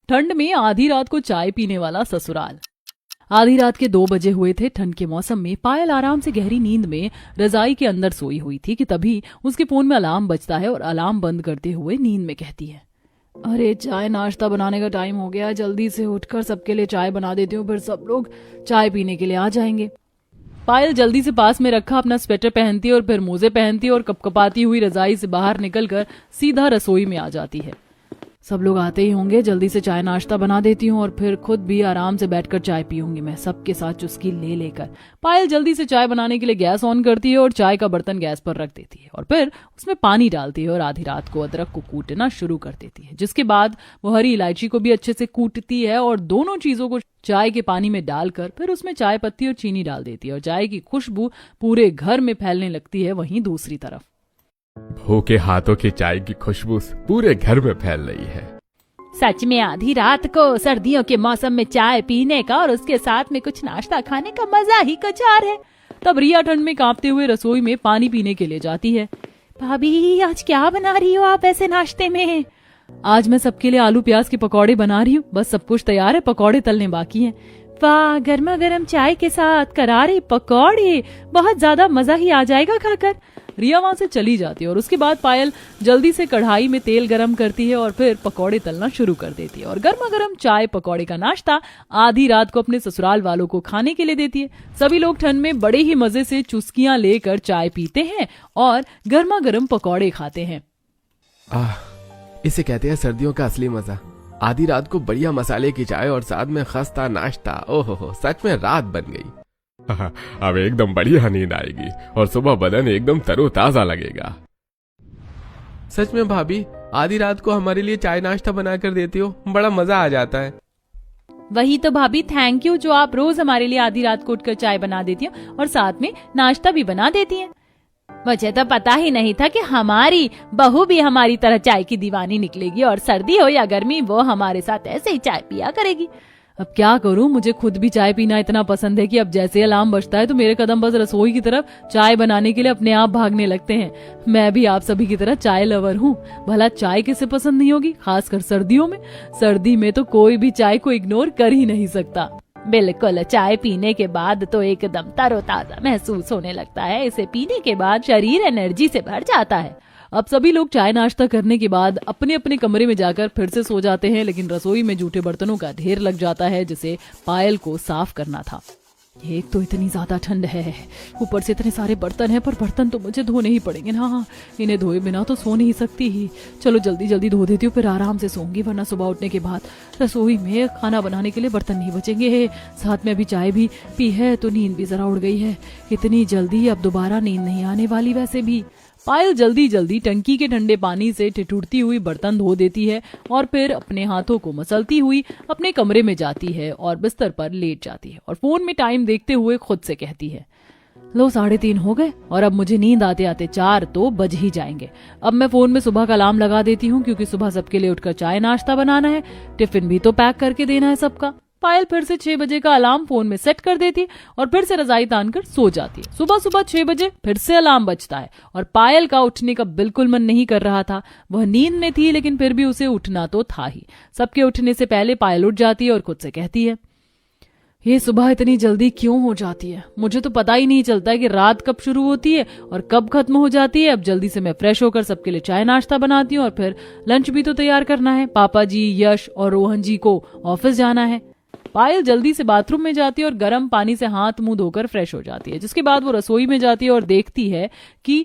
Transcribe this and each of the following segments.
ठंड में आधी रात को चाय पीने वाला ससुराल। आधी रात के 2 बजे हुए थे। ठंड के मौसम में पायल आराम से गहरी नींद में रजाई के अंदर सोई हुई थी कि तभी उसके फोन में अलार्म बजता है और अलार्म बंद करते हुए नींद में कहती है, अरे चाय नाश्ता बनाने का टाइम हो गया, जल्दी से उठकर सबके लिए चाय बना देती हूँ, फिर सब लोग चाय पीने के लिए आ जाएंगे। पायल जल्दी से पास में रखा अपना स्वेटर पहनती है और फिर मोजे पहनती है और कपकपाती हुई रजाई से बाहर निकलकर सीधा रसोई में आ जाती है। सब लोग आते ही होंगे, जल्दी से चाय नाश्ता बना देती हूँ और फिर खुद भी आराम से बैठकर चाय पीऊंगी मैं सबके साथ चुस्की ले लेकर। पायल जल्दी से चाय बनाने के लिए गैस ऑन करती है और चाय का बर्तन गैस पर रख देती है और फिर उसमें पानी डालती है और आधी रात को अदरक को कूटना शुरू कर देती है, जिसके बाद वो हरी इलायची को भी अच्छे से कूटती है और दोनों चीजों को चाय के पानी में डालकर फिर उसमें चाय पत्ती और चीनी डाल देती है और चाय की खुशबू पूरे घर में फैलने लगती है। वहीं दूसरी तरफ बहू के हाथों की चाय की खुशबू पूरे घर में फैल रही है। सच में आधी रात को सर्दियों के मौसम में चाय पीने का और उसके साथ में कुछ नाश्ता खाने का मजा ही कुछ और है। तब रिया ठंड में कांपते हुए रसोई में पानी पीने के लिए जाती है। भाभी आज क्या बना रही हो आप ऐसे नाश्ते में? आज मैं सबके लिए आलू प्याज के पकौड़े बना रही हूँ, बस सब कुछ तैयार है, पकौड़े तलने बाकी हैं। वाह, गर्मा गर्म चाय के साथ करारे पकौड़े, बहुत ज्यादा मजा ही आ जाएगा खाकर। रिया वहां से चली जाती है और उसके बाद पायल जल्दी से कढ़ाई में तेल गरम करती है और फिर पकौड़े तलना शुरू कर देती है और गर्मा गर्म चाय पकौड़े का नाश्ता आधी रात को अपने ससुराल वालों को खाने के लिए देती है। सभी लोग ठंड में बड़े ही मजे से चुस्कियां लेकर चाय पीते हैं और गर्मा गर्म पकौड़े खाते हैं। इसे कहते हैं सर्दियों का असली मजा। आधी रात को बढ़िया मसाले की चाय और साथ में खस्ता नाश्ता, ओहो सच में रात बन गई। अब एकदम बढ़िया नींद आएगी और सुबह बदन एकदम तरोताजा लगेगा। सच में भाभी, आधी रात को हमारे लिए चाय नाश्ता बना कर देती हो, बड़ा मजा आ जाता है। वही तो भाभी, थैंक यू जो आप रोज हमारे लिए आधी रात को उठकर चाय बना देती हो और साथ में नाश्ता भी बना देती हैं। मुझे तो पता ही नहीं था कि हमारी बहू भी हमारी तरह चाय की दीवानी निकलेगी और सर्दी हो या गर्मी वो हमारे साथ ऐसे ही चाय पिया करेगी। अब क्या करूं, मुझे खुद भी चाय पीना इतना पसंद है कि अब जैसे अलार्म बजता है तो मेरे कदम बस रसोई की तरफ चाय बनाने के लिए अपने आप भागने लगते हैं। मैं भी आप सभी की तरह चाय लवर हूँ। भला चाय किसे पसंद नहीं होगी, खासकर सर्दियों में। सर्दी में तो कोई भी चाय को इग्नोर कर ही नहीं सकता। बिल्कुल, चाय पीने के बाद तो एकदम तरोताजा महसूस होने लगता है। इसे पीने के बाद शरीर एनर्जी से भर जाता है। अब सभी लोग चाय नाश्ता करने के बाद अपने अपने कमरे में जाकर फिर से सो जाते हैं, लेकिन रसोई में जूठे बर्तनों का ढेर लग जाता है जिसे पायल को साफ करना था। एक तो इतनी ज्यादा ठंड है, ऊपर से इतने सारे बर्तन हैं, पर बर्तन तो मुझे धोने ही पड़ेंगे ना। इन्हें धोए बिना तो सो नहीं सकती ही। चलो जल्दी जल्दी धो देती हूँ, फिर आराम से सोऊंगी, वरना सुबह उठने के बाद रसोई में खाना बनाने के लिए बर्तन नहीं बचेंगे। साथ में अभी चाय भी पी है तो नींद भी जरा उड़ गई है। इतनी जल्दी अब दोबारा नींद नहीं आने वाली। वैसे भी पायल जल्दी जल्दी टंकी के ठंडे पानी से ठिठुरती हुई बर्तन धो देती है और फिर अपने हाथों को मसलती हुई अपने कमरे में जाती है और बिस्तर पर लेट जाती है और फोन में टाइम देखते हुए खुद से कहती है, लो 3:30 हो गए और अब मुझे नींद आते आते 4 तो बज ही जाएंगे। अब मैं फोन में सुबह का अलार्म लगा देती हूँ, क्योंकि सुबह सबके लिए उठकर चाय नाश्ता बनाना है, टिफिन भी तो पैक करके देना है सबका। पायल फिर से 6 बजे का अलार्म फोन में सेट कर देती है और फिर से रजाई तानकर सो जाती है। सुबह सुबह 6 बजे फिर से अलार्म बजता है और पायल का उठने का बिल्कुल मन नहीं कर रहा था। वह नींद में थी, लेकिन फिर भी उसे उठना तो था ही। सबके उठने से पहले पायल उठ जाती है और खुद से कहती है, ये सुबह इतनी जल्दी क्यों हो जाती है? मुझे तो पता ही नहीं चलता है कि रात कब शुरू होती है और कब खत्म हो जाती है। अब जल्दी से मैं फ्रेश होकर सबके लिए चाय नाश्ता बनाती हूँ और फिर लंच भी तो तैयार करना है। पापा जी, यश और रोहन जी को ऑफिस जाना है। पायल जल्दी से बाथरूम में जाती है और गर्म पानी से हाथ मुंह धोकर फ्रेश हो जाती है, जिसके बाद वो रसोई में जाती है और देखती है कि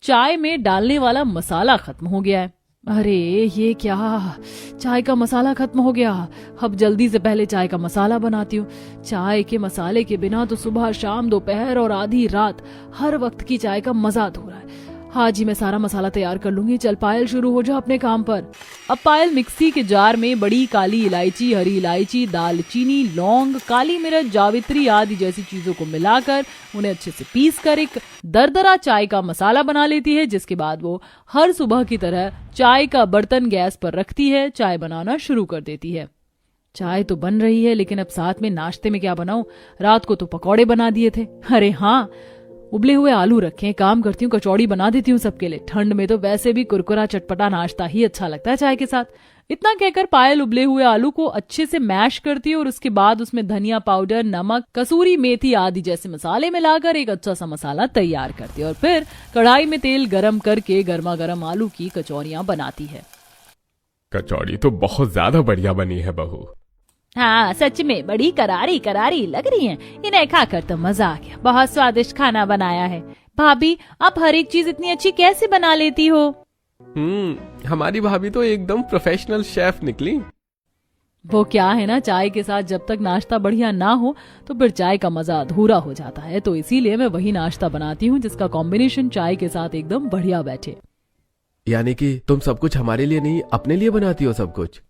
चाय में डालने वाला मसाला खत्म हो गया है। अरे ये क्या, चाय का मसाला खत्म हो गया। अब जल्दी से पहले चाय का मसाला बनाती हूँ। चाय के मसाले के बिना तो सुबह शाम दोपहर और आधी रात हर वक्त की चाय का मजा अधूरा है। हाँ जी, मैं सारा मसाला तैयार कर लूंगी। चल पायल, शुरू हो जा अपने काम पर। अब पायल मिक्सी के जार में बड़ी काली इलायची, हरी इलायची, दालचीनी, लौंग, काली मिर्च, जावित्री आदि जैसी चीजों को मिलाकर उन्हें अच्छे से पीस कर एक दरदरा चाय का मसाला बना लेती है, जिसके बाद वो हर सुबह की तरह चाय का बर्तन गैस पर रखती है, चाय बनाना शुरू कर देती है। चाय तो बन रही है, लेकिन अब साथ में नाश्ते में क्या बनाऊं? रात को तो पकौड़े बना दिए थे। अरे हाँ, उबले हुए आलू रखे, काम करती हूँ कचौड़ी बना देती हूँ सबके लिए। ठंड में तो वैसे भी कुरकुरा चटपटा नाश्ता ही अच्छा लगता है चाय के साथ। इतना कहकर पायल उबले हुए आलू को अच्छे से मैश करती है और उसके बाद उसमें धनिया पाउडर, नमक, कसूरी मेथी आदि जैसे मसाले मिलाकर एक अच्छा सा मसाला तैयार करती है और फिर कढ़ाई में तेल गरम करके गर्मा गर्म आलू की कचौरियां बनाती है। कचौड़ी तो बहुत ज्यादा बढ़िया बनी है बहू। हाँ सच में बड़ी करारी करारी लग रही हैं। इन्हें खाकर तो मजा आ गया। बहुत स्वादिष्ट खाना बनाया है। भाभी आप हर एक चीज इतनी अच्छी कैसे बना लेती हो? हमारी भाभी तो एकदम प्रोफेशनल शेफ निकली। वो क्या है ना, चाय के साथ जब तक नाश्ता बढ़िया ना हो तो फिर चाय का मजा अधूरा हो जाता है। तो इसीलिए मैं वही नाश्ता बनाती हूँ जिसका कॉम्बिनेशन चाय के साथ एकदम बढ़िया बैठे। यानी कि तुम सब कुछ हमारे लिए नहीं, अपने लिए बनाती हो सब कुछ?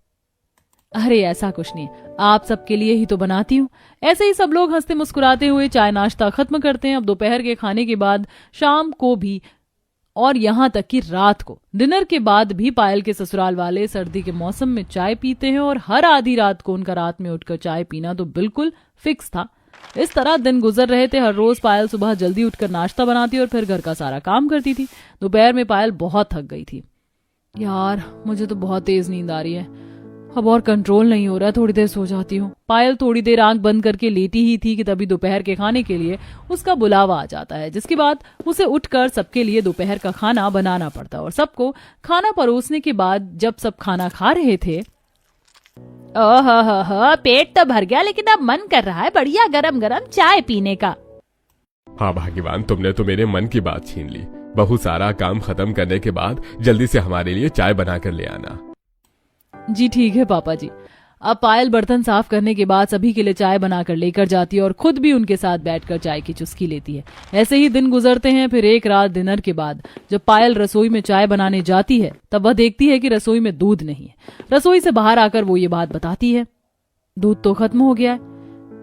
अरे ऐसा कुछ नहीं, आप सबके लिए ही तो बनाती हूँ। ऐसे ही सब लोग हंसते मुस्कुराते हुए चाय नाश्ता खत्म करते हैं। अब दोपहर के खाने के बाद शाम को भी और यहाँ तक कि रात को डिनर के बाद भी पायल के ससुराल वाले सर्दी के मौसम में चाय पीते हैं और हर आधी रात को उनका रात में उठकर चाय पीना तो बिल्कुल फिक्स था। इस तरह दिन गुजर रहे थे। हर रोज पायल सुबह जल्दी उठकर नाश्ता बनाती और फिर घर का सारा काम करती थी। दोपहर में पायल बहुत थक गई थी। यार मुझे तो बहुत तेज नींद आ रही है, अब और कंट्रोल नहीं हो रहा, थोड़ी देर सो जाती हूँ। पायल थोड़ी देर आंख बंद करके लेटी ही थी कि तभी दोपहर के खाने के लिए उसका बुलावा आ जाता है, जिसके बाद उसे उठकर सबके लिए दोपहर का खाना बनाना पड़ता। और सबको खाना परोसने के बाद जब सब खाना खा रहे थे, ओहो पेट तो भर गया, लेकिन अब मन कर रहा है बढ़िया गरम गरम चाय पीने का। हाँ भाग्यवान, तुमने तो मेरे मन की बात छीन ली। बहुत सारा काम खत्म करने के बाद जल्दी से हमारे लिए चाय बना कर ले आना। जी ठीक है पापा जी। अब पायल बर्तन साफ करने के बाद सभी के लिए चाय बनाकर लेकर जाती है और खुद भी उनके साथ बैठकर चाय की चुस्की लेती है। ऐसे ही दिन गुजरते हैं। फिर एक रात डिनर के बाद जब पायल रसोई में चाय बनाने जाती है तब वह देखती है कि रसोई में दूध नहीं है। रसोई से बाहर आकर वो ये बात बताती है, दूध तो खत्म हो गया है,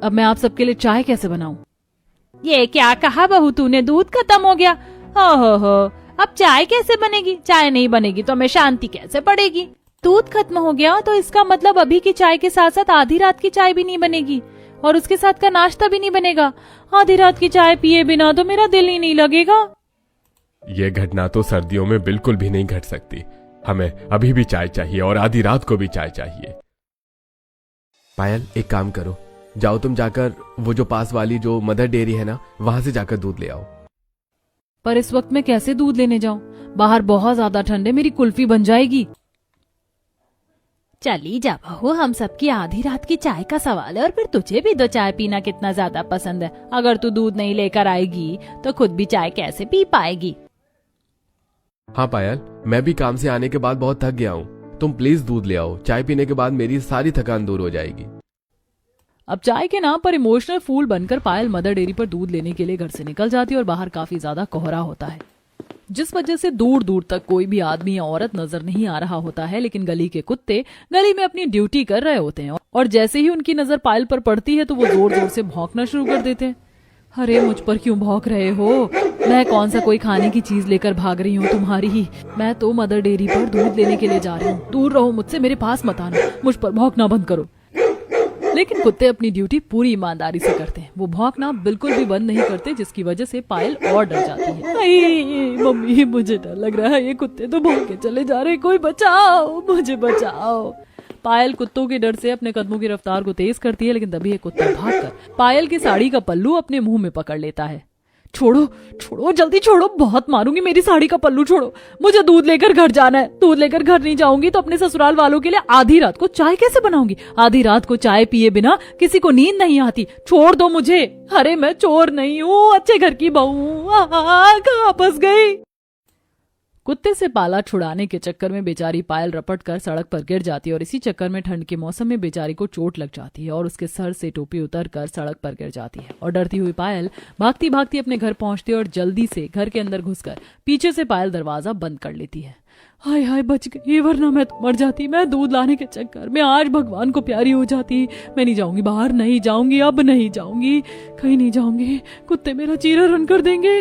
अब मैं आप सबके लिए चाय कैसे बनाऊं? ये क्या कहा बहू तूने, दूध खत्म हो गया? हो अब चाय कैसे बनेगी? चाय नहीं बनेगी तो हमें शांति कैसे पड़ेगी? दूध खत्म हो गया तो इसका मतलब अभी की चाय के साथ साथ आधी रात की चाय भी नहीं बनेगी और उसके साथ का नाश्ता भी नहीं बनेगा। आधी रात की चाय पिए बिना तो मेरा दिल ही नहीं लगेगा। ये घटना तो सर्दियों में बिल्कुल भी नहीं घट सकती। हमें अभी भी चाय चाहिए और आधी रात को भी चाय चाहिए। पायल एक काम करो, जाओ तुम जाकर वो जो पास वाली जो मदर डेयरी है ना, वहां से जाकर दूध ले आओ। पर इस वक्त मैं कैसे दूध लेने जाऊं? बाहर बहुत ज्यादा ठंड है, मेरी कुल्फी बन जाएगी। चली जा बहू, हम सबकी आधी रात की चाय का सवाल है और फिर तुझे भी तो चाय पीना कितना ज्यादा पसंद है। अगर तू दूध नहीं लेकर आएगी तो खुद भी चाय कैसे पी पाएगी? हाँ पायल, मैं भी काम से आने के बाद बहुत थक गया हूँ। तुम प्लीज दूध ले आओ। चाय पीने के बाद मेरी सारी थकान दूर हो जाएगी। अब चाय के नाम पर इमोशनल फूल बनकर पायल मदर डेयरी पर दूध लेने के लिए घर से निकल जाती है और बाहर काफी ज्यादा कोहरा होता है, जिस वजह से दूर दूर तक कोई भी आदमी या औरत नजर नहीं आ रहा होता है। लेकिन गली के कुत्ते गली में अपनी ड्यूटी कर रहे होते हैं और जैसे ही उनकी नजर पायल पर पड़ती है तो वो जोर जोर से भौंकना शुरू कर देते हैं। अरे मुझ पर क्यों भौंक रहे हो? मैं कौन सा कोई खाने की चीज लेकर भाग रही हूँ तुम्हारी ही? मैं तो मदर डेयरी पर दूध लेने के लिए जा रही हूँ। दूर रहो मुझसे, मेरे पास मत आना, मुझ पर भौंकना बंद करो। लेकिन कुत्ते अपनी ड्यूटी पूरी ईमानदारी से करते हैं। वो भौंकना बिल्कुल भी बंद नहीं करते, जिसकी वजह से पायल और डर जाती है। मम्मी मुझे डर लग रहा है, ये कुत्ते तो भौंक के चले जा रहे, कोई बचाओ, मुझे बचाओ। पायल कुत्तों के डर से अपने कदमों की रफ्तार को तेज करती है, लेकिन तभी एक कुत्ता भागकर पायल की साड़ी का पल्लू अपने मुंह में पकड़ लेता है। छोड़ो छोड़ो, जल्दी छोड़ो, बहुत मारूंगी, मेरी साड़ी का पल्लू छोड़ो, मुझे दूध लेकर घर जाना है। दूध लेकर घर नहीं जाऊंगी तो अपने ससुराल वालों के लिए आधी रात को चाय कैसे बनाऊंगी? आधी रात को चाय पिए बिना किसी को नींद नहीं आती। छोड़ दो मुझे। अरे मैं चोर नहीं हूँ, अच्छे घर की बहू हूँ। कहाँ फंस गई? कुत्ते से पाला छुड़ाने के चक्कर में बेचारी पायल रपट कर सड़क पर गिर जाती है और इसी चक्कर में ठंड के मौसम में बेचारी को चोट लग जाती है और उसके सर से टोपी उतर कर सड़क पर गिर जाती है। और डरती हुई पायल भागती भागती अपने घर पहुंचती है और जल्दी से घर के अंदर घुसकर पीछे से पायल दरवाजा बंद कर लेती है। हाय हाय बच गई, वरना मैं तो मर जाती। मैं दूध लाने के चक्कर में आज भगवान को प्यारी हो जाती। मैं नहीं जाऊंगी, बाहर नहीं जाऊंगी, अब नहीं जाऊंगी, कहीं नहीं जाऊंगी, कुत्ते मेरा चीरा रन कर देंगे।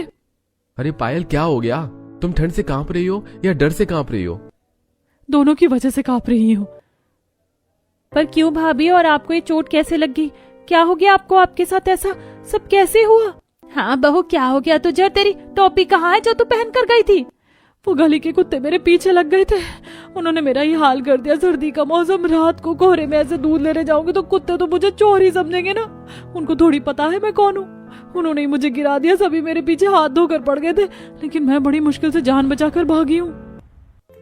अरे पायल क्या हो गया? तुम ठंड से कांप रही हो या डर से कांप रही हो? दोनों की वजह से कांप रही हूँ। पर क्यों भाभी, और आपको ये चोट कैसे लगी? क्या हो गया आपको? आपके साथ ऐसा सब कैसे हुआ? हाँ बहू क्या हो गया तुझे? तेरी टोपी कहाँ है जो तू पहन कर गई थी? वो गली के कुत्ते मेरे पीछे लग गए थे उन्होंने मेरा ही हाल कर दिया। सर्दी का मौसम, रात को कोहरे में ऐसे दूध लेने जाऊंगी तो कुत्ते तो मुझे चोर ही समझेंगे ना। उनको थोड़ी पता है मैं कौन हूँ। उन्होंने ही मुझे गिरा दिया। सभी मेरे पीछे हाथ धोकर पड़ गए थे, लेकिन मैं बड़ी मुश्किल से जान बचाकर भागी हूँ।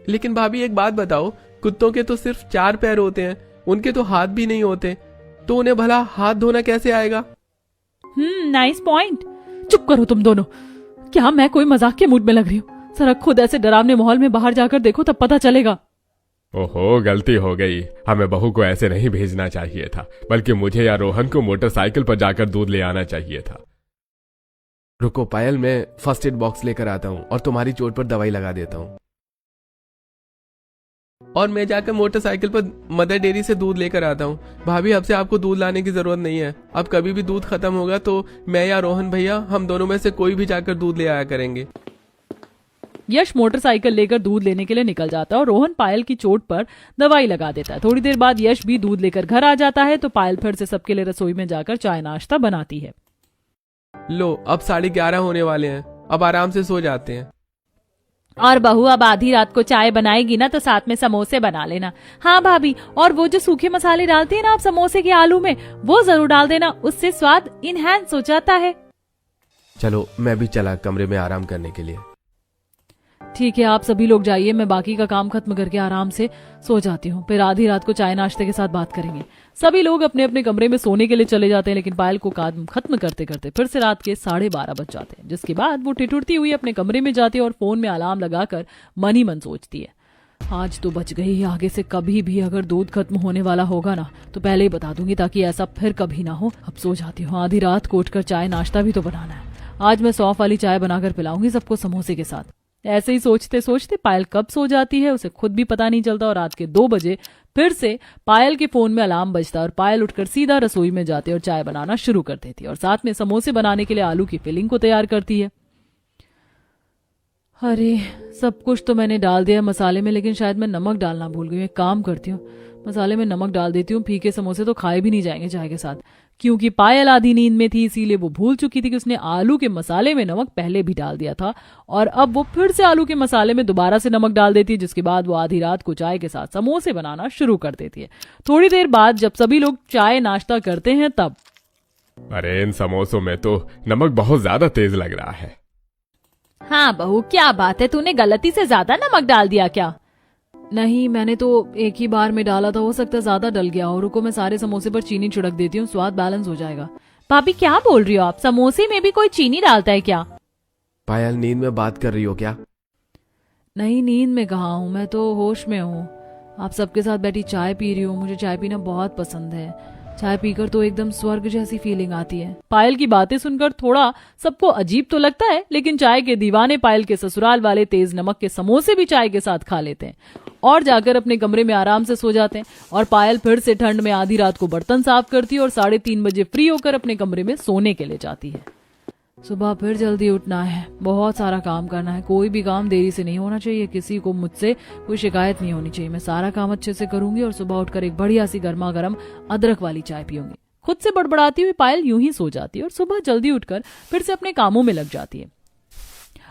लेकिन भाभी एक बात बताओ, कुत्तों के तो सिर्फ 4 पैर होते हैं, उनके तो हाथ भी नहीं होते, तो उन्हें भला हाथ धोना कैसे आएगा? Nice point. चुप करो तुम दोनों। क्या मैं कोई मजाक के मूड में लग रही हूँ? जरा खुद ऐसे डरावने माहौल में बाहर जाकर देखो, तब पता चलेगा। ओहो, गलती हो गई। हमें बहू को ऐसे नहीं भेजना चाहिए था, बल्कि मुझे या रोहन को मोटरसाइकिल पर जाकर दूध ले आना चाहिए था। रुको पायल, मैं फर्स्ट एड बॉक्स लेकर आता हूँ और तुम्हारी चोट पर दवाई लगा देता हूँ। और मैं जाकर मोटरसाइकिल पर मदर डेयरी से दूध लेकर आता हूँ। भाभी, अब से आपको दूध लाने की जरूरत नहीं है। अब कभी भी दूध खत्म होगा तो मैं या रोहन भैया, हम दोनों में से कोई भी जाकर दूध ले आया करेंगे। यश मोटरसाइकिल लेकर दूध लेने के लिए निकल जाता है और रोहन पायल की चोट पर दवाई लगा देता है। थोड़ी देर बाद यश भी दूध लेकर घर आ जाता है तो पायल फिर से सबके लिए रसोई में जाकर चाय नाश्ता बनाती है। लो, अब 11:30 होने वाले हैं, अब आराम से सो जाते हैं। और बहू अब आधी रात को चाय बनाएगी ना तो साथ में समोसे बना लेना। हाँ भाभी, और वो जो सूखे मसाले डालती है ना आप समोसे के आलू में, वो जरूर डाल देना, उससे स्वाद इनहैंस हो जाता है। चलो, मैं भी चला कमरे में आराम करने के लिए। ठीक है, आप सभी लोग जाइए, मैं बाकी का काम खत्म करके आराम से सो जाती हूँ। फिर आधी रात को चाय नाश्ते के साथ बात करेंगे। सभी लोग अपने अपने कमरे में सोने के लिए चले जाते हैं, लेकिन पायल को काम खत्म करते करते फिर से रात के 12:30 बज जाते हैं, जिसके बाद वो ठिठुरती हुई अपने कमरे में जाती है और फोन में अलार्म लगाकर मन ही मन सोचती है, आज तो बच गई। आगे से कभी भी अगर दूध खत्म होने वाला होगा ना तो पहले ही बता दूंगी, ताकि ऐसा फिर कभी ना हो। अब सो जाती हूँ। आधी रात को उठकर चाय नाश्ता भी तो बनाना है। आज मैं सौंफ वाली चाय बनाकर पिलाऊंगी सबको समोसे के साथ। ऐसे ही सोचते सोचते पायल कब सो जाती है उसे खुद भी पता नहीं चलता और रात के 2 बजे फिर से पायल के फोन में अलार्म बजता है और पायल उठकर सीधा रसोई में जाती है और चाय बनाना शुरू कर देती है और साथ में समोसे बनाने के लिए आलू की फिलिंग को तैयार करती है। अरे, सब कुछ तो मैंने डाल दिया मसाले में, लेकिन शायद मैं नमक डालना भूल गई हूँ। एक काम करती हूँ, मसाले में नमक डाल देती हूँ। फीके समोसे तो खाए भी नहीं जाएंगे चाय के साथ। क्योंकि पायल आधी नींद में थी, इसीलिए वो भूल चुकी थी कि उसने आलू के मसाले में नमक पहले भी डाल दिया था और अब वो फिर से आलू के मसाले में दोबारा से नमक डाल देती है, जिसके बाद वो आधी रात को चाय के साथ समोसे बनाना शुरू कर देती है। थोड़ी देर बाद जब सभी लोग चाय नाश्ता करते हैं तब, अरे, इन समोसों में तो नमक बहुत ज्यादा तेज लग रहा है। हाँ बहू, क्या बात है, तूने गलती से ज्यादा नमक डाल दिया क्या? नहीं, मैंने तो एक ही बार में डाला था, हो सकता है ज्यादा डल गया हो। रुको, मैं सारे समोसे पर चीनी छिड़क देती हूँ, स्वाद बैलेंस हो जाएगा। भाभी क्या बोल रही हो आप? समोसे में भी कोई चीनी डालता है क्या? पायल, नींद में बात कर रही हो क्या? नहीं, नींद में कहाँ हूँ, मैं तो होश में हूँ। आप सबके साथ बैठी चाय पी रही हूँ। मुझे चाय पीना बहुत पसंद है। चाय पीकर तो एकदम स्वर्ग जैसी फीलिंग आती है। पायल की बातें सुनकर थोड़ा सबको अजीब तो लगता है, लेकिन चाय के दीवाने पायल के ससुराल वाले तेज नमक के समोसे भी चाय के साथ खा लेते हैं और जाकर अपने कमरे में आराम से सो जाते हैं। और पायल फिर से ठंड में आधी रात को बर्तन साफ करती है और 3:30 बजे फ्री होकर अपने कमरे में सोने के लिए जाती है। सुबह फिर जल्दी उठना है, बहुत सारा काम करना है। कोई भी काम देरी से नहीं होना चाहिए, किसी को मुझसे कोई शिकायत नहीं होनी चाहिए। मैं सारा काम अच्छे से करूंगी और सुबह उठकर एक बढ़िया सी गर्मा गर्म अदरक वाली चाय पीऊंगी। खुद से बड़बड़ाती हुई पायल यूं ही सो जाती है और सुबह जल्दी उठकर फिर से अपने कामों में लग जाती है।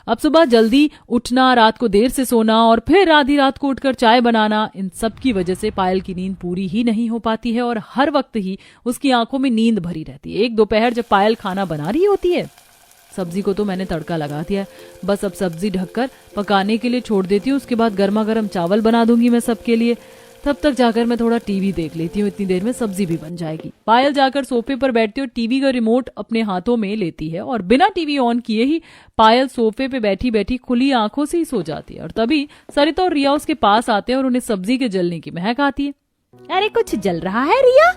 अब सुबह जल्दी उठना, रात को देर से सोना और फिर आधी रात को उठकर चाय बनाना, इन सब की वजह से पायल की नींद पूरी ही नहीं हो पाती है और हर वक्त ही उसकी आंखों में नींद भरी रहती है। एक दोपहर जब पायल खाना बना रही होती है, सब्जी को तो मैंने तड़का लगा दिया है, बस अब सब्जी ढककर पकाने के लिए छोड़ देती हूँ। उसके बाद गर्मा गर्म चावल बना दूंगी मैं सबके लिए। तब तक जाकर मैं थोड़ा टीवी देख लेती हूँ, इतनी देर में सब्जी भी बन जाएगी। पायल जाकर सोफे पर बैठती है और टीवी का रिमोट अपने हाथों में लेती है और बिना टीवी ऑन किए ही पायल सोफे पे बैठी बैठी खुली आंखों से ही सो जाती है। और तभी सरिता और रिया उसके पास आते हैं और उन्हें सब्जी के जलने की महक आती है। अरे, कुछ जल रहा है रिया?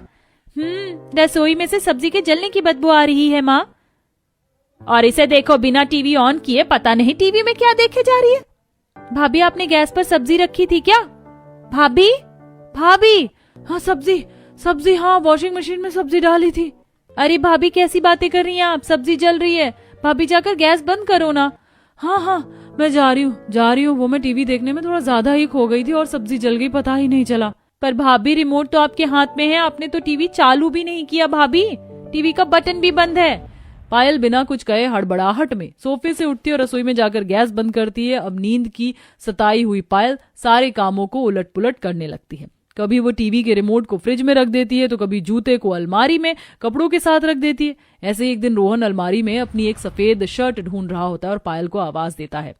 रसोई में से सब्जी के जलने की बदबू आ रही है माँ। और इसे देखो, बिना टीवी ऑन किए पता नहीं टीवी में क्या देखे जा रही है। भाभी, आपने गैस पर सब्जी रखी थी क्या? भाभी, भाभी। हाँ, सब्जी, हाँ, वॉशिंग मशीन में सब्जी डाली थी। अरे भाभी, कैसी बातें कर रही हैं आप? सब्जी जल रही है। भाभी, जाकर गैस बंद करो ना। हाँ, मैं जा रही हूँ। वो मैं टीवी देखने में थोड़ा ज्यादा ही खो गई थी और सब्जी जल गई, पता ही नहीं चला। पर भाभी, रिमोट तो आपके हाथ में है, आपने तो टीवी चालू भी नहीं किया। भाभी, टीवी का बटन भी बंद है। पायल बिना कुछ कहे हड़बड़ाहट में सोफे से उठती है और रसोई में जाकर गैस बंद करती है। अब नींद की सताई हुई पायल सारे कामों को उलट पुलट करने लगती है। कभी वो टीवी के रिमोट को फ्रिज में रख देती है तो कभी जूते को अलमारी में कपड़ों के साथ रख देती है। ऐसे एक दिन रोहन अलमारी में अपनी एक सफेद शर्ट ढूंढ रहा होता है और पायल को आवाज देता है।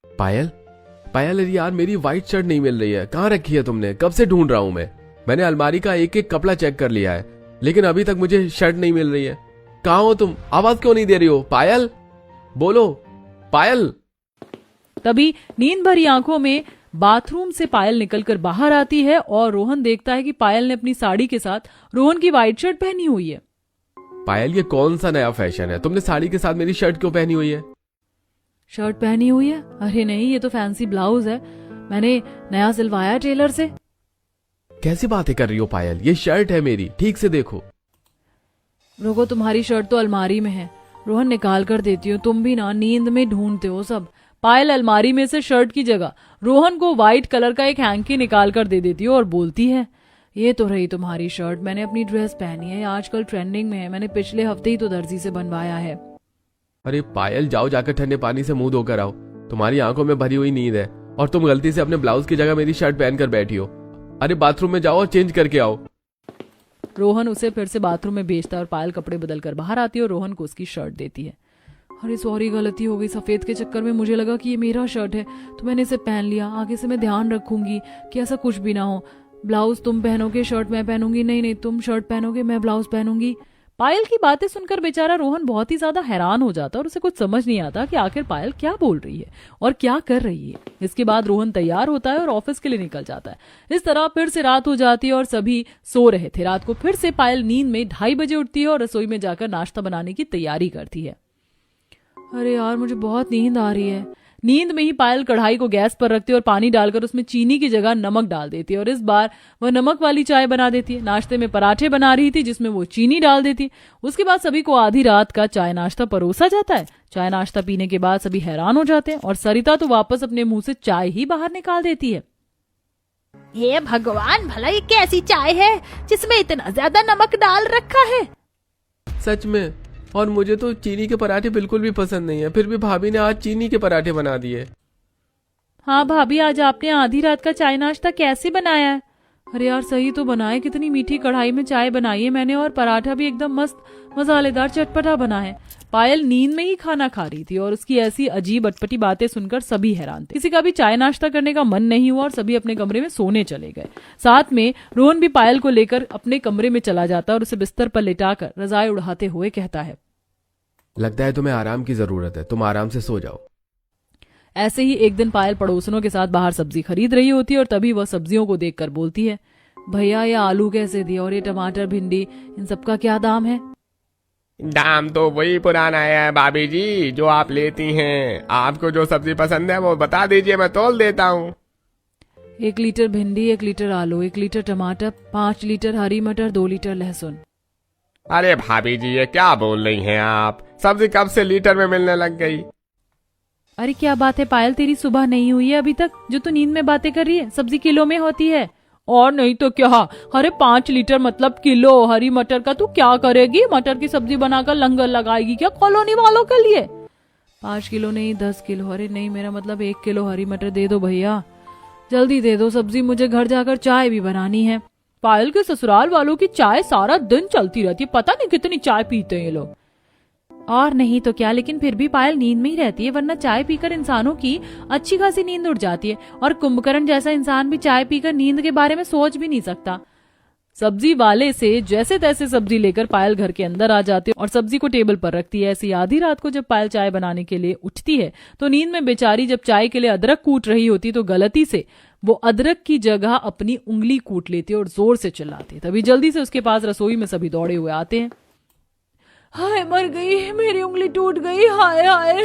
पायल, पायल, अरे यार मेरी व्हाइट शर्ट नहीं मिल रही है, कहाँ रखी है तुमने? कब से ढूंढ रहा हूं मैं। मैंने अलमारी का एक एक कपड़ा चेक कर लिया है, लेकिन अभी तक मुझे शर्ट नहीं मिल रही है। कहाँ हो तुम? आवाज क्यों नहीं दे रही हो? पायल, बोलो पायल। तभी नींद भरी आंखों में बाथरूम से पायल निकलकर बाहर आती है और रोहन देखता है कि पायल ने अपनी साड़ी के साथ रोहन की व्हाइट शर्ट पहनी हुई है। पायल, ये कौन सा नया फैशन है? तुमने साड़ी के साथ मेरी शर्ट क्यों पहनी हुई है? शर्ट पहनी हुई है? अरे नहीं, ये तो फैंसी ब्लाउज है, मैंने नया सिलवाया टेलर से। कैसी बातें कर रही हो पायल? ये शर्ट है मेरी, ठीक से देखो। रुको, तुम्हारी शर्ट तो अलमारी में है, रोहन निकाल कर देती हूँ। तुम भी ना नींद में ढूंढते हो सब। पायल अलमारी में से शर्ट की जगह रोहन को व्हाइट कलर का एक हैंकी निकाल कर दे देती है और बोलती है, ये तो रही तुम्हारी शर्ट, मैंने अपनी ड्रेस पहनी है, आजकल ट्रेंडिंग में है, मैंने पिछले हफ्ते ही तो दर्जी से बनवाया है। अरे पायल, जाओ जाकर ठंडे पानी से मुंह धोकर आओ। तुम्हारी आंखों में भरी हुई नींद है और तुम गलती से अपने ब्लाउज की जगह मेरी शर्ट पहनकर बैठी हो। अरे बाथरूम में जाओ और चेंज करके आओ। रोहन उसे फिर से बाथरूम में भेजता है और पायल कपड़े बदल कर बाहर आती है और रोहन को उसकी शर्ट देती है। अरे सॉरी, गलती हो गई, सफेद के चक्कर में मुझे लगा कि ये मेरा शर्ट है तो मैंने इसे पहन लिया। आगे से मैं ध्यान रखूंगी कि ऐसा कुछ भी ना हो। ब्लाउज तुम पहनोगे, शर्ट मैं पहनूंगी। नहीं नहीं, तुम शर्ट पहनोगे, मैं ब्लाउज पहनूंगी। पायल की बातें सुनकर बेचारा रोहन बहुत ही ज्यादा हैरान हो जाता है और उसे कुछ समझ नहीं आता कि आखिर पायल क्या बोल रही है और क्या कर रही है। इसके बाद रोहन तैयार होता है और ऑफिस के लिए निकल जाता है। इस तरह फिर से रात हो जाती है और सभी सो रहे थे। रात को फिर से पायल नींद में 2:30 बजे उठती है और रसोई में जाकर नाश्ता बनाने की तैयारी करती है। अरे यार, मुझे बहुत नींद आ रही है। नींद में ही पायल कढ़ाई को गैस पर रखती है और पानी डालकर उसमें चीनी की जगह नमक डाल देती है और इस बार वह नमक वाली चाय बना देती है। नाश्ते में पराठे बना रही थी जिसमें वो चीनी डाल देती है। उसके बाद सभी को आधी रात का चाय नाश्ता परोसा जाता है। चाय नाश्ता पीने के बाद सभी हैरान हो जाते हैं और सरिता तो वापस अपने मुंह से चाय ही बाहर निकाल देती है। हे भगवान, भला ये कैसी चाय है जिसमें इतना ज्यादा नमक डाल रखा है? सच में, और मुझे तो चीनी के पराठे बिल्कुल भी पसंद नहीं है, फिर भी भाभी ने आज चीनी के पराठे बना दिए। हाँ भाभी, आज आपने आधी रात का चाय नाश्ता कैसे बनाया है? अरे यार सही तो बनाए, कितनी मीठी कढ़ाई में चाय बनाई है मैंने और पराठा भी एकदम मस्त मसालेदार चटपटा बना है। पायल नींद में ही खाना खा रही थी और उसकी ऐसी अजीब अटपटी बातें सुनकर सभी हैरान थे। किसी का भी चाय नाश्ता करने का मन नहीं हुआ और सभी अपने कमरे में सोने चले गए। साथ में रोहन भी पायल को लेकर अपने कमरे में चला जाता है और उसे बिस्तर पर लिटाकर रजाई उड़ाते हुए कहता है, लगता है तुम्हें आराम की जरूरत है, तुम आराम से सो जाओ। ऐसे ही एक दिन पायल पड़ोसनों के साथ बाहर सब्जी खरीद रही होती है और तभी वह सब्जियों को देखकर बोलती है, भैया ये आलू कैसे दिए और ये टमाटर, भिंडी, इन सब का क्या दाम है? दाम तो वही पुराना है भाभी जी जो आप लेती हैं। आपको जो सब्जी पसंद है वो बता दीजिए, मैं तोल देता हूँ। 1 लीटर भिंडी, 1 लीटर आलू, 1 लीटर टमाटर, 5 लीटर हरी मटर, 2 लीटर लहसुन। अरे भाभी जी ये क्या बोल रही हैं आप? सब्जी कब से लीटर में मिलने लग गई? अरे क्या बात है पायल, तेरी सुबह नहीं हुई है अभी तक जो तू नींद में बातें कर रही है? सब्जी किलो में होती है। और नहीं तो क्या। अरे 5 लीटर मतलब किलो। हरी मटर का तू क्या करेगी? मटर की सब्जी बनाकर लंगर लगाएगी क्या कॉलोनी वालों के लिए? 5 किलो नहीं 10 किलो। अरे नहीं, मेरा मतलब 1 किलो हरी मटर दे दो भैया, जल्दी दे दो सब्जी, मुझे घर जाकर चाय भी बनानी है। पायल के ससुराल वालों की चाय सारा दिन चलती रहती है, पता नहीं कितनी चाय पीते हैं ये लोग। और नहीं तो क्या, लेकिन फिर भी पायल नींद में ही रहती है, वरना चाय पीकर इंसानों की अच्छी खासी नींद उड़ जाती है और कुंभकर्ण जैसा इंसान भी चाय पीकर नींद के बारे में सोच भी नहीं सकता। सब्जी वाले से जैसे तैसे सब्जी लेकर पायल घर के अंदर आ जाती है और सब्जी को टेबल पर रखती है। ऐसी आधी रात को जब पायल चाय बनाने के लिए उठती है तो नींद में बेचारी जब चाय के लिए अदरक कूट रही होती तो गलती से वो अदरक की जगह अपनी उंगली कूट लेती है और जोर से चिल्लाती है। तभी जल्दी से उसके पास रसोई में सभी दौड़े हुए आते हैं। हाय मर गई, मेरी उंगली टूट गई, हाय हाय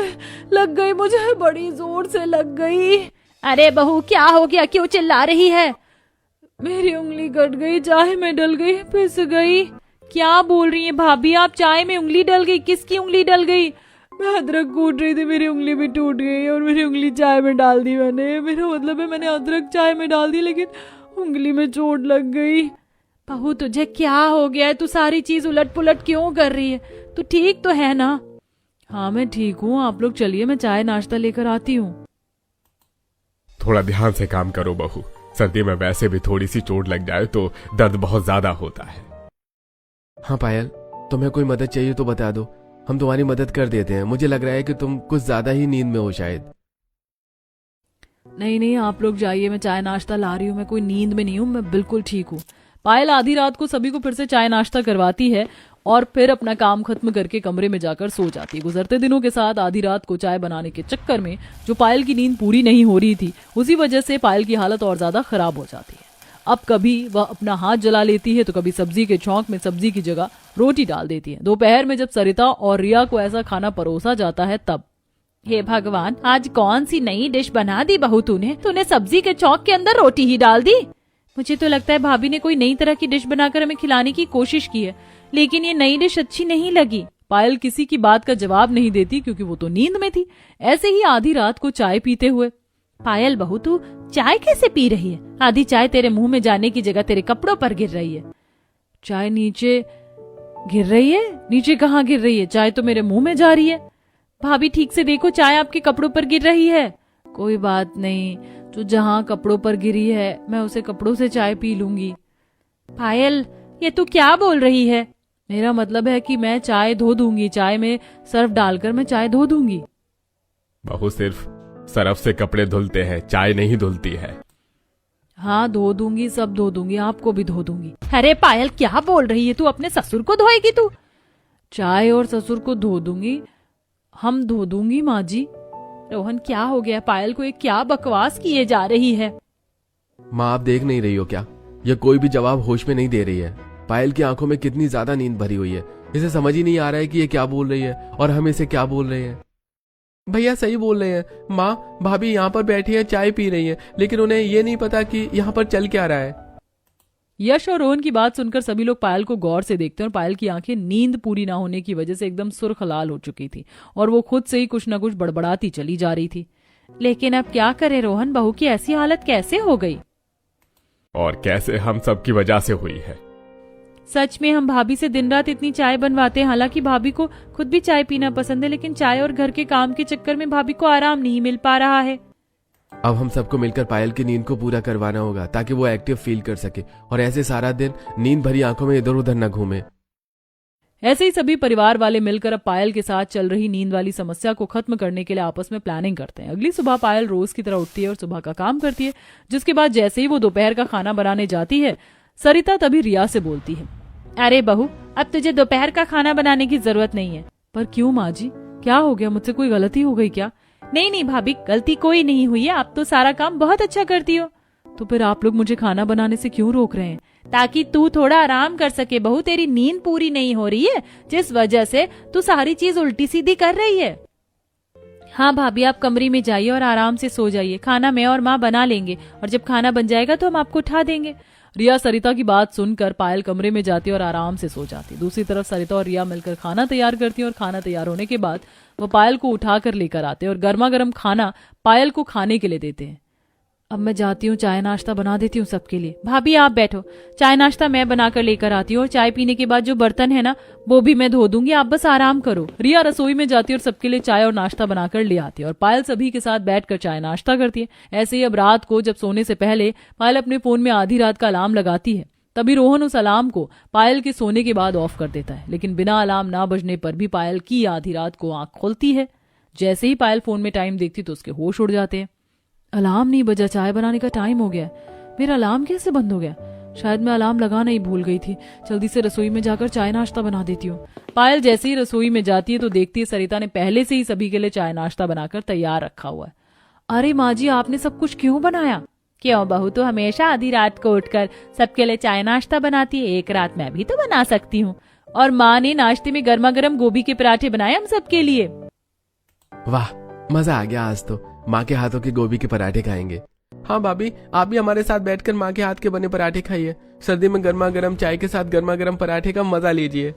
लग गई, मुझे बड़ी जोर से लग गई। अरे बहू क्या हो गया, क्यों चिल्ला रही है? मेरी उंगली कट गई, चाय में डल गई, पिस गई। क्या बोल रही है भाभी आप? चाय में उंगली डल गई? किसकी उंगली डल गई? मैं अदरक कूट रही थी, मेरी उंगली भी टूट गई और मेरी उंगली चाय में डाल दी मैंने। मेरा मतलब है मैंने अदरक चाय में डाल दी लेकिन उंगली में चोट लग गई। बहू तुझे क्या हो गया है? तू सारी चीज उलट पुलट क्यों कर रही है? तू ठीक तो है ना? हाँ मैं ठीक हूँ, आप लोग चलिए, मैं चाय नाश्ता लेकर आती हूँ। थोड़ा ध्यान से काम करो बहू, सर्दी में वैसे भी थोड़ी सी चोट लग जाए तो दर्द बहुत ज्यादा होता है। हाँ पायल, तुम्हें कोई मदद चाहिए तो बता दो, हम तुम्हारी मदद कर देते हैं। मुझे लग रहा है कि तुम कुछ ज्यादा ही नींद में हो शायद। नहीं नहीं, आप लोग जाइए, मैं चाय नाश्ता ला रही हूँ, मैं कोई नींद में नहीं हूँ, मैं बिल्कुल ठीक हूँ। पायल आधी रात को सभी को फिर से चाय नाश्ता करवाती है और फिर अपना काम खत्म करके कमरे में जाकर सो जाती है। गुजरते दिनों के साथ आधी रात को चाय बनाने के चक्कर में जो पायल की नींद पूरी नहीं हो रही थी, उसी वजह से पायल की हालत और ज्यादा खराब हो जाती है। अब कभी वह अपना हाथ जला लेती है तो कभी सब्जी के छौंक में सब्जी की जगह रोटी डाल देती है। दोपहर में जब सरिता और रिया को ऐसा खाना परोसा जाता है तब, हे भगवान, आज कौन सी नई डिश बना दी बहू तूने सब्जी के चौक के अंदर रोटी ही डाल दी। मुझे तो लगता है भाभी ने कोई नई तरह की डिश बनाकर हमें खिलाने की कोशिश की है, लेकिन ये नई डिश अच्छी नहीं लगी। पायल किसी की बात का जवाब नहीं देती क्योंकि वो तो नींद में थी। ऐसे ही आधी रात को चाय पीते हुए, पायल बहू, तू चाय कैसे पी रही है? आधी चाय तेरे मुंह में जाने की जगह तेरे कपड़ों पर गिर रही है। चाय नीचे गिर रही है? नीचे कहाँ गिर रही है? चाय तो मेरे मुंह में जा रही है। भाभी ठीक से देखो, चाय आपके कपड़ों पर गिर रही है। कोई बात नहीं, जो जहाँ कपड़ों पर गिरी है मैं उसे कपड़ों से चाय पी लूंगी। पायल, ये तू क्या बोल रही है? मेरा मतलब है कि मैं चाय धो दूंगी, चाय में सर्फ डालकर मैं चाय धो दूंगी। बहू सिर्फ सरफ से कपड़े धुलते हैं, चाय नहीं धुलती है। हाँ धो दूंगी, सब धो दूंगी, आपको भी धो दूंगी। अरे पायल, क्या बोल रही है तू? अपने ससुर को धोएगी तू? चाय और ससुर को धो दूंगी, हम धो दूंगी माँ जी। रोहन, क्या हो गया पायल को? ये क्या बकवास किए जा रही है? माँ आप देख नहीं रही हो क्या? यह कोई भी जवाब होश में नहीं दे रही है। पायल की आंखों में कितनी ज्यादा नींद भरी हुई है, इसे समझ ही नहीं आ रहा है कि ये क्या बोल रही है और हम इसे क्या बोल रहे हैं। भैया सही बोल रहे हैं, माँ भाभी यहाँ पर बैठी है, चाय पी रही है, लेकिन उन्हें ये नहीं पता कि यहाँ पर चल क्या रहा है। यश और रोहन की बात सुनकर सभी लोग पायल को गौर से देखते हैं और पायल की आंखें नींद पूरी ना होने की वजह से एकदम सुर्ख लाल हो चुकी थी और वो खुद से ही कुछ न कुछ बड़बड़ाती चली जा रही थी। लेकिन अब क्या करे रोहन, बहू की ऐसी हालत कैसे हो गई? और कैसे हम सब की वजह से हुई है। सच में हम भाभी से दिन रात इतनी चाय बनवाते हैं, हालांकि भाभी को खुद भी चाय पीना पसंद है, लेकिन चाय और घर के काम के चक्कर में भाभी को आराम नहीं मिल पा रहा है। अब हम सबको मिलकर पायल की नींद को पूरा करवाना होगा ताकि वो एक्टिव फील कर सके और ऐसे सारा दिन नींद भरी आंखों में इधर उधर न घूमे। ऐसे ही सभी परिवार वाले मिलकर अब पायल के साथ चल रही नींद वाली समस्या को खत्म करने के लिए आपस में प्लानिंग करते हैं। अगली सुबह पायल रोज की तरह उठती है और सुबह का काम करती है, जिसके बाद जैसे ही वो दोपहर का खाना बनाने जाती है, सरिता तभी रिया से बोलती है, अरे बहू, अब तुझे दोपहर का खाना बनाने की जरूरत नहीं है। पर क्यों माँ जी, क्या हो गया? मुझसे कोई गलती हो गई क्या? नहीं भाभी, गलती कोई नहीं हुई है, आप तो सारा काम बहुत अच्छा करती हो। तो फिर आप लोग मुझे खाना बनाने से क्यों रोक रहे हैं? ताकि तू थोड़ा आराम कर सके बहू, तेरी नींद पूरी नहीं हो रही है, जिस वजह से तू सारी चीज उल्टी सीधी कर रही है। हाँ भाभी, आप कमरे में जाइए और आराम से सो जाइए, खाना मैं और माँ बना लेंगे और जब खाना बन जाएगा तो हम आपको उठा देंगे। रिया सरिता की बात सुनकर पायल कमरे में जाती और आराम से सो जाती। दूसरी तरफ सरिता और रिया मिलकर खाना तैयार करती और खाना तैयार होने के बाद वो पायल को उठाकर लेकर आते और गर्मा गर्म खाना पायल को खाने के लिए देते हैं। अब मैं जाती हूँ, चाय नाश्ता बना देती हूँ सबके लिए। भाभी आप बैठो, चाय नाश्ता मैं बनाकर लेकर आती हूँ और चाय पीने के बाद जो बर्तन है ना वो भी मैं धो दूंगी, आप बस आराम करो। रिया रसोई में जाती और सबके लिए चाय और नाश्ता बनाकर ले आती है और पायल सभी के साथ बैठकर चाय नाश्ता करती है। ऐसे ही अब रात को जब सोने से पहले पायल अपने फोन में आधी रात का अलार्म लगाती है, तभी रोहन उस अलार्म को पायल के सोने के बाद ऑफ कर देता है, लेकिन बिना अलार्म ना बजने पर भी पायल की आधी रात को आंख खोलती है। जैसे ही पायल फोन में टाइम देखती तो उसके होश उड़ जाते हैं। अलार्म नहीं बजा, चाय बनाने का टाइम हो गया। मेरा अलार्म कैसे बंद हो गया? शायद मैं अलार्म लगाना ही भूल गई थी। जल्दी से रसोई में जाकर चाय नाश्ता बना देती हूँ। पायल जैसे ही रसोई में जाती है तो देखती है सरिता ने पहले से ही सभी के लिए चाय नाश्ता बनाकर तैयार रखा हुआ है। अरे माँ जी, आपने सब कुछ क्यों बनाया? क्यों बहू, तो हमेशा आधी रात को उठकर सबके लिए चाय नाश्ता बनाती है, एक रात मैं भी तो बना सकती हूँ। और माँ ने नाश्ते में गर्मा गर्म गोभी के पराठे बनाए हम सबके लिए। वाह, मजा आ गया। आज तो माँ के हाथों के गोभी के पराठे खाएंगे। हाँ भाभी, आप भी हमारे साथ बैठकर माँ के हाथ के बने पराठे खाइए। सर्दी में गर्मा गर्म चाय के साथ गर्मा गर्म पराठे का मजा लीजिए।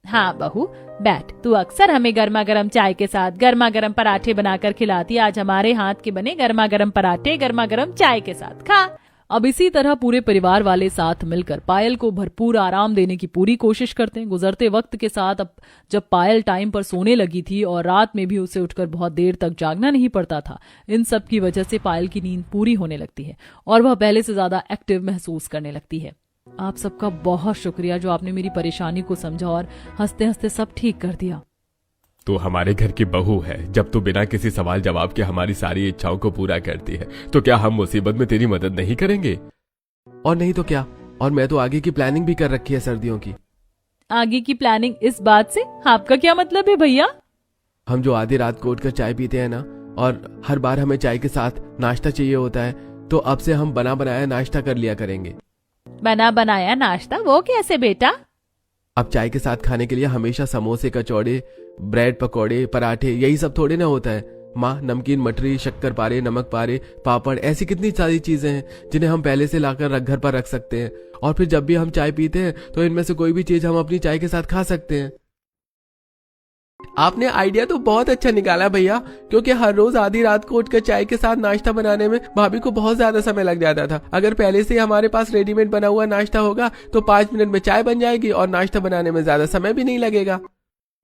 हाँ बहू बैठ, तू अक्सर हमें गर्मा गर्म चाय के साथ गर्मा गर्म पराठे बनाकर खिलाती, आज हमारे हाथ के बने गर्मा गर्म पराठे गर्मा गर्म चाय के साथ खा। अब इसी तरह पूरे परिवार वाले साथ मिलकर पायल को भरपूर आराम देने की पूरी कोशिश करते हैं। गुजरते वक्त के साथ अब जब पायल टाइम पर सोने लगी थी और रात में भी उसे उठकर बहुत देर तक जागना नहीं पड़ता था, इन सब की वजह से पायल की नींद पूरी होने लगती है और वह पहले से ज्यादा एक्टिव महसूस करने लगती है। आप सबका बहुत शुक्रिया जो आपने मेरी परेशानी को समझा और हंसते हंसते सब ठीक कर दिया। तू हमारे घर की बहू है। जब तू बिना किसी सवाल जवाब के हमारी सारी इच्छाओं को पूरा करती है तो क्या हम मुसीबत में तेरी मदद नहीं करेंगे? और नहीं तो क्या। और मैं तो आगे की प्लानिंग भी कर रखी है सर्दियों की। आगे की प्लानिंग इस बात से आपका क्या मतलब है भैया? हम जो आधी रात को उठकर चाय पीते हैं ना, और हर बार हमें चाय के साथ नाश्ता चाहिए होता है, तो अब से हम बना बनाया नाश्ता कर लिया करेंगे। बना बनाया नाश्ता? वो कैसे बेटा? अब चाय के साथ खाने के लिए हमेशा समोसे, कचौड़े, ब्रेड पकौड़े, पराठे, यही सब थोड़े ना होता है। माँ, नमकीन, मठरी, शक्कर पारे, नमक पारे, पापड़, ऐसी कितनी सारी चीजें हैं जिन्हें हम पहले से लाकर घर पर रख सकते हैं, और फिर जब भी हम चाय पीते हैं तो इनमें से कोई भी चीज हम अपनी चाय के साथ खा सकते हैं। आपने आइडिया तो बहुत अच्छा निकाला भैया, क्योंकि हर रोज आधी रात को उठकर चाय के साथ नाश्ता बनाने में भाभी को बहुत ज्यादा समय लग जाता था। अगर पहले से ही हमारे पास रेडीमेड बना हुआ नाश्ता होगा तो 5 मिनट में चाय बन जाएगी और नाश्ता बनाने में ज्यादा समय भी नहीं लगेगा।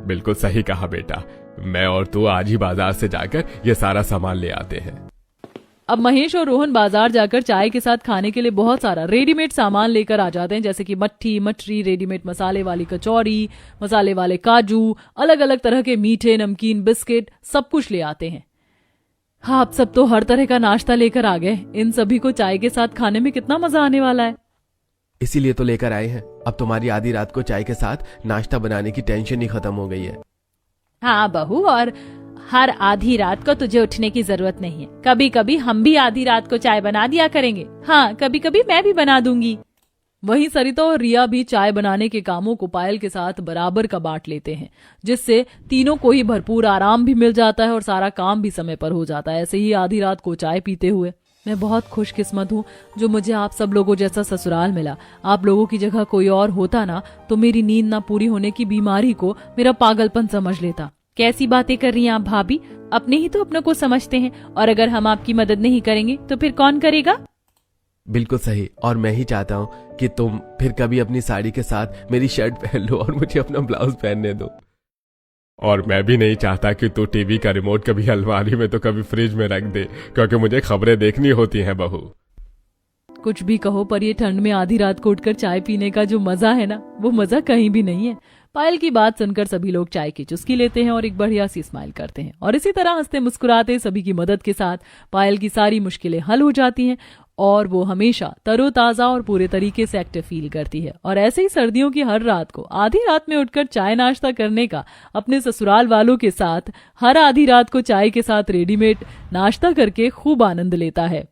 बिल्कुल सही कहा बेटा। मैं और तू आज ही बाजार से जाकर ये सारा सामान ले आते हैं। अब महेश और रोहन बाजार जाकर चाय के साथ खाने के लिए बहुत सारा रेडीमेड सामान लेकर आ जाते हैं, जैसे कि मट्ठी, मठरी, रेडीमेड मसाले वाली कचौड़ी, मसाले वाले काजू, अलग अलग तरह के मीठे, नमकीन, बिस्किट, सब कुछ ले आते हैं। हाँ, आप सब तो हर तरह का नाश्ता लेकर आ गए। इन सभी को चाय के साथ खाने में कितना मजा आने वाला है। इसीलिए तो लेकर आए हैं। अब तुम्हारी आधी रात को चाय के साथ नाश्ता बनाने की टेंशन ही खत्म हो गई है। हाँ बहू, और हर आधी रात को तुझे उठने की जरूरत नहीं है। कभी कभी हम भी आधी रात को चाय बना दिया करेंगे। हाँ, कभी कभी मैं भी बना दूंगी। वहीं सरिता और रिया भी चाय बनाने के कामों को पायल के साथ बराबर का बांट लेते हैं, जिससे तीनों को ही भरपूर आराम भी मिल जाता है और सारा काम भी समय पर हो जाता है। ऐसे ही आधी रात को चाय पीते हुए मैं बहुत खुशकिस्मत हूँ जो मुझे आप सब लोगों जैसा ससुराल मिला। आप लोगों की जगह कोई और होता ना तो मेरी नींद ना पूरी होने की बीमारी को मेरा पागलपन समझ लेता। कैसी बातें कर रही हैं आप भाभी? अपने ही तो अपनों को समझते हैं, और अगर हम आपकी मदद नहीं करेंगे तो फिर कौन करेगा? बिल्कुल सही। और मैं ही चाहता हूँ कि तुम फिर कभी अपनी साड़ी के साथ मेरी शर्ट पहन लो और मुझे अपना ब्लाउज पहनने दो। और मैं भी नहीं चाहता कि तू टीवी का रिमोट कभी अलमारी में तो कभी फ्रिज में रख दे, क्योंकि मुझे खबरें देखनी होती हैं बहू। कुछ भी कहो, पर ये ठंड में आधी रात को उठकर चाय पीने का जो मजा है ना, वो मजा कहीं भी नहीं है। पायल की बात सुनकर सभी लोग चाय की चुस्की लेते हैं और एक बढ़िया सी स्माइल करते हैं, और इसी तरह हंसते मुस्कुराते सभी की मदद के साथ पायल की सारी मुश्किलें हल हो जाती हैं और वो हमेशा तरोताजा और पूरे तरीके से एक्टिव फील करती है। और ऐसे ही सर्दियों की हर रात को आधी रात में उठकर चाय नाश्ता करने का अपने ससुराल वालों के साथ हर आधी रात को चाय के साथ रेडीमेड नाश्ता करके खूब आनंद लेता है।